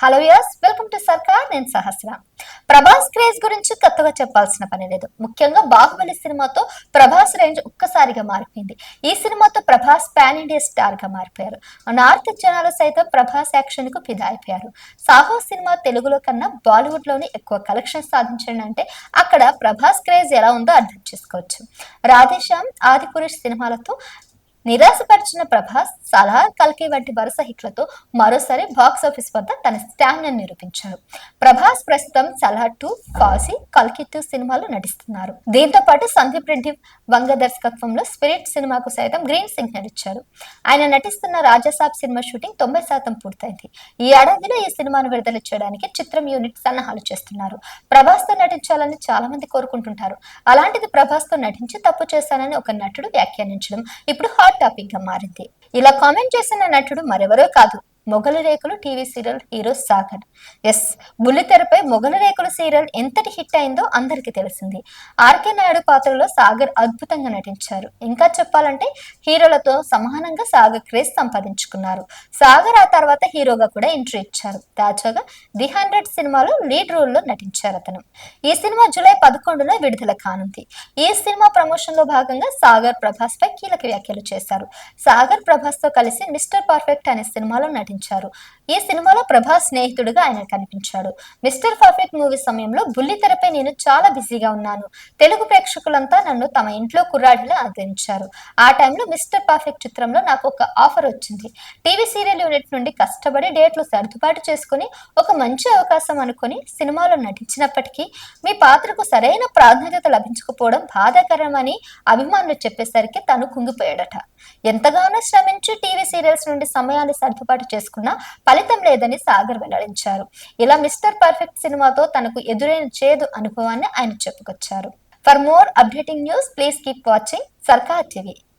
Hello yes welcome to సర్కార్. నేను సహస్ర. Prabhas craze గురించి కొత్తగా చెప్పాల్సిన పని లేదు. ముఖ్యంగా బాహుబలి సినిమాతో ప్రభాస్ రేంజ్ ఒక్కసారిగా మారిపోయింది. ఈ సినిమాతో ప్రభాస్ పాన్ ఇండియా స్టార్ గా మారిపోయారు. నార్త్ జనాలు సైతం ప్రభాస్ యాక్షన్ కు ఫిదా అయిపోయారు. సాహో సినిమా తెలుగులో కన్నా బాలీవుడ్ లోనే ఎక్కువ కలెక్షన్ సాధించండి, అక్కడ ప్రభాస్ క్రేజ్ ఎలా ఉందో అర్థం చేసుకోవచ్చు. రాధేశ్యామ్, ఆదిపురుష్ సినిమాలతో నిరాశపరిచిన ప్రభాస్ సలార్, కల్కి వంటి వరుస హిట్లతో మరోసారి బాక్సాఫీస్ వద్ద తన స్టామినా నిరూపించారు. ప్రభాస్ ప్రస్తుతం సలార్ 2, ఫాజీ, కల్కి 2 సినిమాలు నటిస్తున్నారు. దీంతో పాటు సందీప్ రెడ్డి వంగ దర్శకత్వంలో స్పిరిట్ సినిమాకు సైతం గ్రీన్ సిగ్నల్ ఇచ్చారు. ఆయన నటిస్తున్న రాజాసాబ్ సినిమా షూటింగ్ 90% పూర్తయింది. ఈ ఏడాదిలో ఈ సినిమాను విడుదల చేయడానికి చిత్రం యూనిట్ సన్నాహాలు చేస్తున్నారు. ప్రభాస్ తో నటించాలని చాలా మంది కోరుకుంటుంటారు. అలాంటిది ప్రభాస్ తో నటించి తప్పు చేశానని ఒక నటుడు వ్యాఖ్యానించడం ఇప్పుడు హాట్ టాపిక్ గా మారింది. ఇలా కామెంట్ చేసిన నటుడు మరెవరో కాదు, Mogali Rekulu TV serial hero Sagar. Yes, బుల్లితెరపై మొగలి రేకులు సీరియల్ ఎంతటి హిట్ అయిందో అందరికీ తెలిసింది. ఆర్కే నాయుడు పాత్రలో సాగర్ అద్భుతంగా నటించారు. ఇంకా చెప్పాలంటే హీరోలతో సమానంగా సాగర్ క్రేజ్ సంపాదించుకున్నారు. సాగర్ ఆ తర్వాత హీరోగా కూడా ఎంట్రీ ఇచ్చారు. తాజాగా ది 100 సినిమాలో లీడ్ రోల్ లో నటించారు అతను. ఈ సినిమా జూలై 11న విడుదల కానుంది. ఈ సినిమా ప్రమోషన్ లో భాగంగా సాగర్ ప్రభాస్ పై కీలక వ్యాఖ్యలు చేశారు. సాగర్ ప్రభాస్ తో కలిసి మిస్టర్ పర్ఫెక్ట్ అనే సినిమాలో నటించారు. ఈ సినిమాలో ప్రభాస్ స్నేహితుడిగా ఆయన కనిపించాడు. మిస్టర్ పర్ఫెక్ట్ మూవీ సమయంలో బుల్లితెరపై నేను చాలా బిజీగా ఉన్నాను. తెలుగు ప్రేక్షకులంతా నన్ను తమ ఇంట్లో కుర్రాడిలా ఆదరించారు. ఆ టైంలో మిస్టర్ పర్ఫెక్ట్ చిత్రంలో నాకు ఒక ఆఫర్ వచ్చింది. టీవీ సీరియల్ యూనిట్ నుండి కష్టపడి డేట్లు సర్దుబాటు చేసుకుని ఒక మంచి అవకాశం అనుకుని సినిమాలో నటించినప్పటికీ మీ పాత్రకు సరైన ప్రాధాన్యత లభించకపోవడం బాధాకరమని అభిమానులు చెప్పేసరికి తను కుంగిపోయాడట. ఎంతగానో శ్రమించి టీవీ సీరియల్స్ నుండి సమయాన్ని సర్దుబాటు చేసుకున్నా ఫలితం లేదని సాగర్ వెల్లడించారు. ఇలా మిస్టర్ పర్ఫెక్ట్ సినిమాతో తనకు ఎదురైన చేదు అనుభవాన్ని ఆయన చెప్పుకొచ్చారు. For more updating news please keep watching సర్కార్ టీవీ.